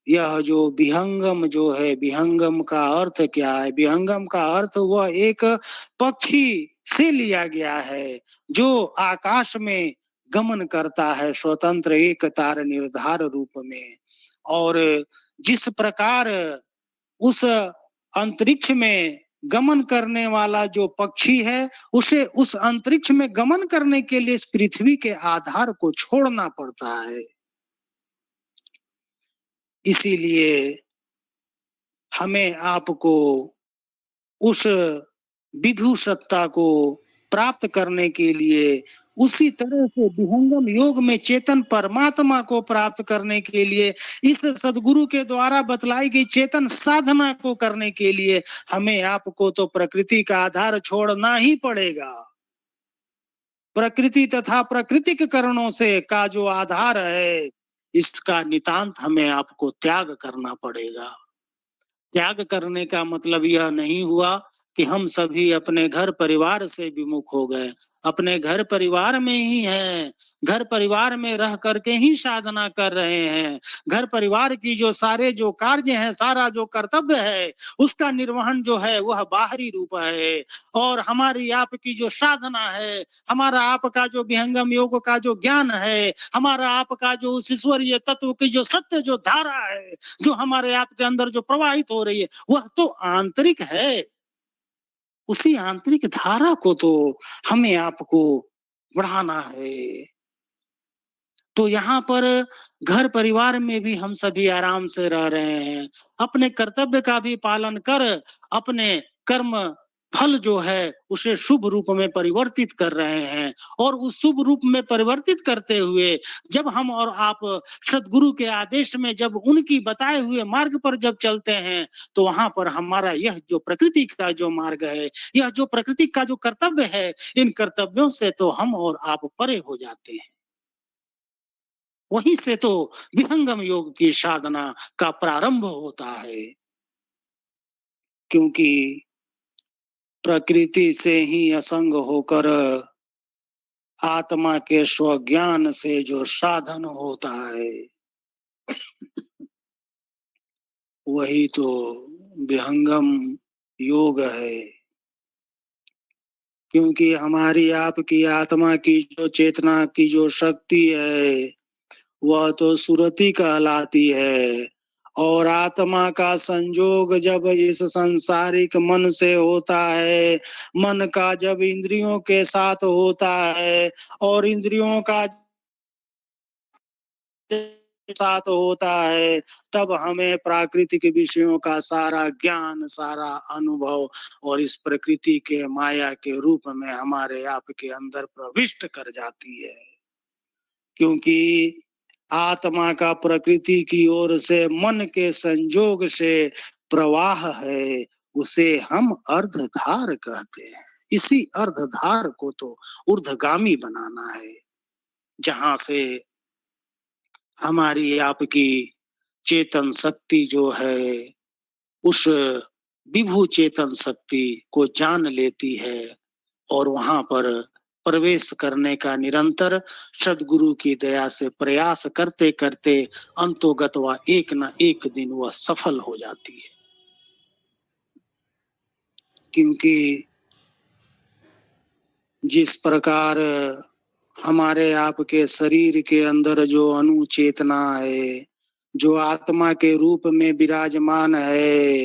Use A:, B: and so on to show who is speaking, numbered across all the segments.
A: यह जो विहंगम जो है, विहंगम का अर्थ क्या है? विहंगम का अर्थ वह एक पक्षी से लिया गया है जो आकाश में गमन करता है स्वतंत्र एक तार निर्धार रूप में। और जिस प्रकार उस अंतरिक्ष में गमन करने वाला जो पक्षी है, उसे उस अंतरिक्ष में गमन करने के लिए इस पृथ्वी के आधार को छोड़ना पड़ता है। इसीलिए हमें आपको उस विभु सत्ता को प्राप्त करने के लिए, उसी तरह से विहंगम योग में चेतन परमात्मा को प्राप्त करने के लिए, इस सदगुरु के द्वारा बतलाई गई चेतन साधना को करने के लिए हमें आपको तो प्रकृति का आधार छोड़ना ही पड़ेगा। प्रकृति तथा प्राकृतिक कारणों से का जो आधार है, इसका नितांत हमें आपको त्याग करना पड़ेगा। त्याग करने का मतलब यह नहीं हुआ कि हम सभी अपने घर परिवार से विमुख हो गए। अपने घर परिवार में ही हैं, घर परिवार में रह करके ही साधना कर रहे हैं। घर परिवार की जो सारे जो कार्य हैं, सारा जो कर्तव्य है, उसका निर्वहन जो है वह बाहरी रूप है। और हमारी आपकी जो साधना है, हमारा आपका जो विहंगम योग का जो ज्ञान है, हमारा आपका जो उस ईश्वरीय तत्व की जो सत्य जो धारा है, जो हमारे आपके अंदर जो प्रवाहित हो रही है, वह तो आंतरिक है। उसी आंतरिक धारा को तो हमें आपको बढ़ाना है। तो यहाँ पर घर परिवार में भी हम सभी आराम से रह रहे हैं, अपने कर्तव्य का भी पालन कर अपने कर्म फल जो है उसे शुभ रूप में परिवर्तित कर रहे हैं। और उस शुभ रूप में परिवर्तित करते हुए जब हम और आप सदगुरु के आदेश में जब उनकी बताए हुए मार्ग पर जब चलते हैं, तो वहां पर हमारा यह जो प्रकृति का जो मार्ग है, यह जो प्रकृति का जो कर्तव्य है, इन कर्तव्यों से तो हम और आप परे हो जाते हैं। वहीं से तो विहंगम योग की साधना का प्रारंभ होता है। क्योंकि प्रकृति से ही असंग होकर आत्मा के स्वज्ञान से जो साधन होता है, वही तो विहंगम योग है। क्योंकि हमारी आपकी आत्मा की जो चेतना की जो शक्ति है, वह तो सुरति कहलाती है। और आत्मा का संजोग जब इस सांसारिक मन से होता है, मन का जब इंद्रियों के साथ होता है, और इंद्रियों का साथ होता है, तब हमें प्राकृतिक विषयों का सारा ज्ञान, सारा अनुभव और इस प्रकृति के माया के रूप में हमारे आपके अंदर प्रविष्ट कर जाती है। क्योंकि आत्मा का प्रकृति की ओर से मन के संजोग से प्रवाह है, उसे हम अर्धधार कहते हैं। इसी अर्धधार को तो ऊर्ध्वगामी बनाना है, जहां से हमारी आपकी चेतन शक्ति जो है उस विभु चेतन शक्ति को जान लेती है। और वहां पर प्रवेश करने का निरंतर सदगुरु की दया से प्रयास करते करते अंतोगत्वा एक न एक दिन वह सफल हो जाती है। क्योंकि जिस प्रकार हमारे आपके शरीर के अंदर जो अनुचेतना है, जो आत्मा के रूप में विराजमान है,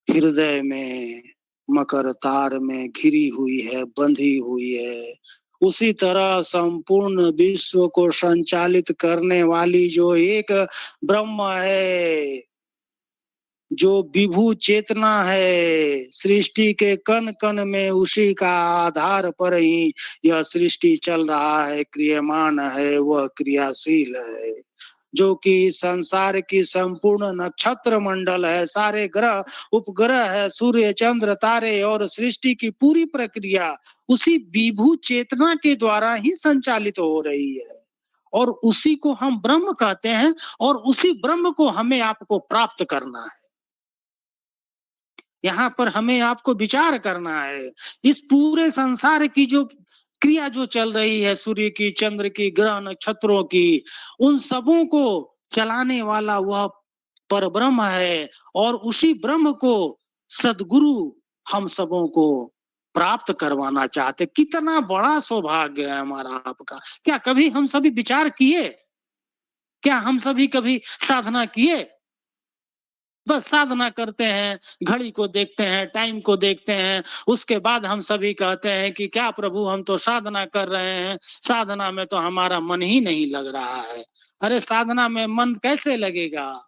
A: हृदय में मकर तार में घिरी हुई है, बंधी हुई है, उसी तरह संपूर्ण विश्व को संचालित करने वाली जो एक ब्रह्म है, जो विभु चेतना है, सृष्टि के कण कण में उसी का आधार पर ही यह सृष्टि चल रहा है, क्रियमान है, वह क्रियाशील है। जो कि संसार की संपूर्ण नक्षत्र मंडल है, सारे ग्रह उपग्रह है, सूर्य चंद्र तारे और सृष्टि की पूरी प्रक्रिया उसी विभु चेतना के द्वारा ही संचालित हो रही है। और उसी को हम ब्रह्म कहते हैं, और उसी ब्रह्म को हमें आपको प्राप्त करना है। यहाँ पर हमें आपको विचार करना है। इस पूरे संसार की जो क्रिया जो चल रही है, सूर्य की, चंद्र की, ग्रह नक्षत्रों की, उन सबों को चलाने वाला वह परब्रह्म है और उसी ब्रह्म को सद्गुरु हम सबों को प्राप्त करवाना चाहते। कितना बड़ा सौभाग्य है हमारा आपका। क्या कभी हम सभी विचार किए? क्या हम सभी कभी साधना किए? बस साधना करते हैं, घड़ी को देखते हैं, टाइम को देखते हैं, उसके बाद हम सभी कहते हैं कि क्या प्रभु हम तो साधना कर रहे हैं, साधना में तो हमारा मन ही नहीं लग रहा है। अरे साधना में मन कैसे लगेगा?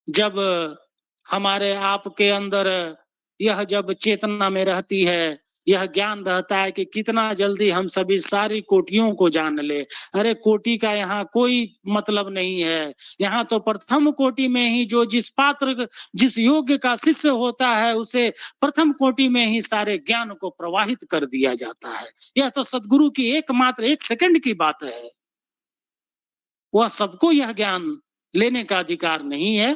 A: जब हमारे आप के अंदर यह जब चेतना में रहती है, यह ज्ञान रहता है कि कितना जल्दी हम सभी सारी कोटियों को जान ले। अरे कोटि का यहाँ कोई मतलब नहीं है। यहाँ तो प्रथम कोटि में ही जो जिस योग्य का शिष्य होता है उसे प्रथम कोटि में ही सारे ज्ञान को प्रवाहित कर दिया जाता है। यह तो सद्गुरु की एकमात्र 1 सेकंड की बात है। वह सबको यह ज्ञान लेने का अधिकार नहीं है।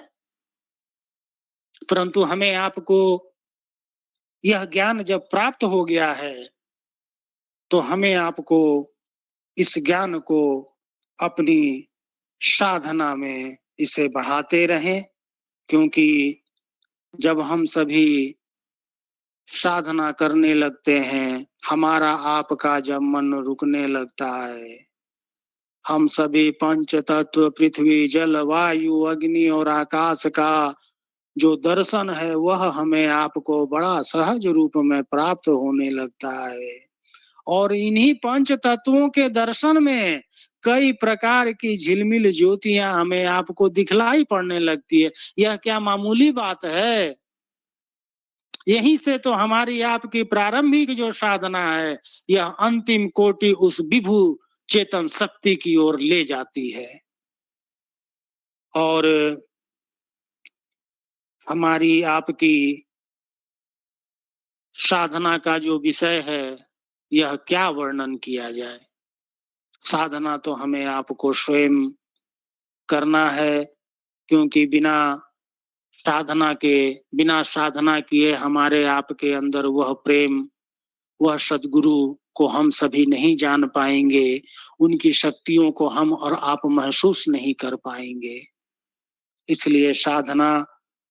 A: परंतु हमें आपको यह ज्ञान जब प्राप्त हो गया है, तो हमें आपको इस ज्ञान को अपनी साधना में इसे बढ़ाते रहें, क्योंकि जब हम सभी साधना करने लगते हैं, हमारा आपका जब मन रुकने लगता है, हम सभी पंच तत्व पृथ्वी, जल, वायु, अग्नि और आकाश का जो दर्शन है वह हमें आपको बड़ा सहज रूप में प्राप्त होने लगता है। और इन्हीं पंच तत्वों के दर्शन में कई प्रकार की झिलमिल ज्योतियां हमें आपको दिखलाई पड़ने लगती है। यह क्या मामूली बात है? यहीं से तो हमारी आपकी प्रारंभिक जो साधना है, यह अंतिम कोटि उस विभु चेतन शक्ति की ओर ले जाती है। और हमारी आपकी साधना का जो विषय है, यह क्या वर्णन किया जाए। साधना तो हमें आपको स्वयं करना है, क्योंकि बिना साधना किए हमारे आपके अंदर वह प्रेम, वह सद्गुरु को हम सभी नहीं जान पाएंगे, उनकी शक्तियों को हम और आप महसूस नहीं कर पाएंगे। इसलिए साधना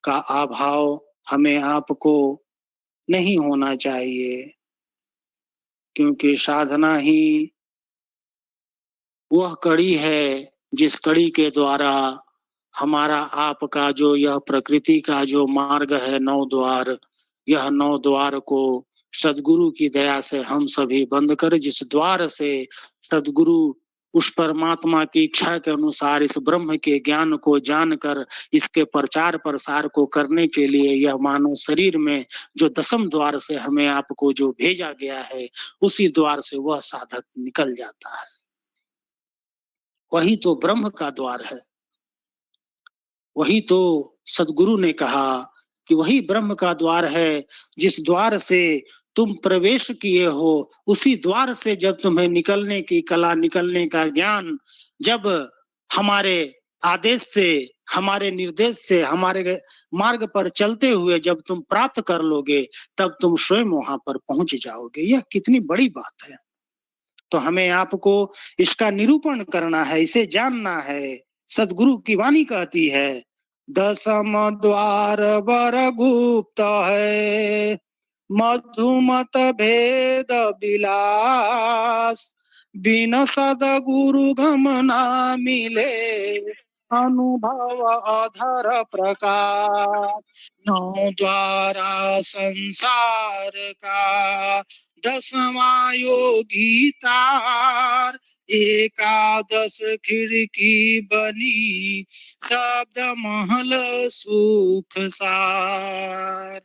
A: का अभाव हमें आपको नहीं होना चाहिए, क्योंकि साधना ही वह कड़ी है जिस कड़ी के द्वारा हमारा आपका जो यह प्रकृति का जो मार्ग है 9 द्वार, यह 9 द्वार को सद्गुरु की दया से हम सभी बंद कर जिस द्वार से सद्गुरु उस परमात्मा की इच्छा के अनुसार इस ब्रह्म के ज्ञान को जानकर इसके प्रचार प्रसार को करने के लिए यह मानव शरीर में जो 10म द्वार से हमें आपको जो भेजा गया है, उसी द्वार से वह साधक निकल जाता है। वही तो ब्रह्म का द्वार है। वही तो सद्गुरु ने कहा कि वही ब्रह्म का द्वार है, जिस द्वार से तुम प्रवेश किए हो, उसी द्वार से जब तुम्हें निकलने की कला, निकलने का ज्ञान जब हमारे आदेश से, हमारे निर्देश से, हमारे मार्ग पर चलते हुए जब तुम प्राप्त कर लोगे, तब तुम स्वयं वहां पर पहुंच जाओगे। यह कितनी बड़ी बात है। तो हमें आपको इसका निरूपण करना है, इसे जानना है। सद्गुरु की वाणी कहती है, 10म द्वार बर गुप्त है, मधुमत भेद विलास, बिन सद्गुरु गम ना मिले, अनुभव अधर प्रकाश। 9 द्वारा संसार का, 10वां योगी तार, 11 खिड़की बनी, शब्द महल सुख सार।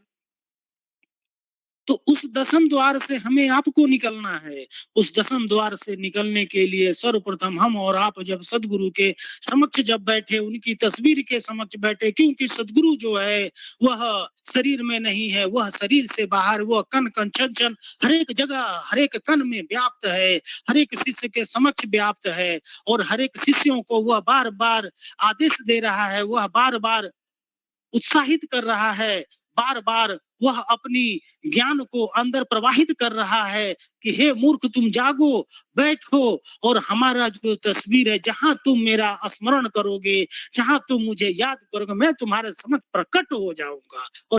A: तो उस 10म द्वार से हमें आपको निकलना है। उस 10म द्वार से निकलने के लिए सर्वप्रथम हम और आप जब सद्गुरु के समक्ष जब बैठे, उनकी तस्वीर के समक्ष बैठे, क्योंकि सद्गुरु जो है वह शरीर में नहीं है, वह शरीर से बाहर, वह कण कण छन छन हर एक जगह, हर एक कण में व्याप्त है, हर एक शिष्य के समक्ष व्याप्त है, और हर एक शिष्यों को वह बार बार आदेश दे रहा है, वह बार बार उत्साहित कर रहा है, बार बार वह अपनी ज्ञान को अंदर प्रवाहित कर रहा है कि हे मूर्ख तुम जागो, बैठो, और हमारा जो तस्वीर है, जहां तुम मेरा स्मरण करोगे, जहां तुम मुझे याद करोगे, मैं तुम्हारे समक्ष प्रकट हो जाऊंगा। और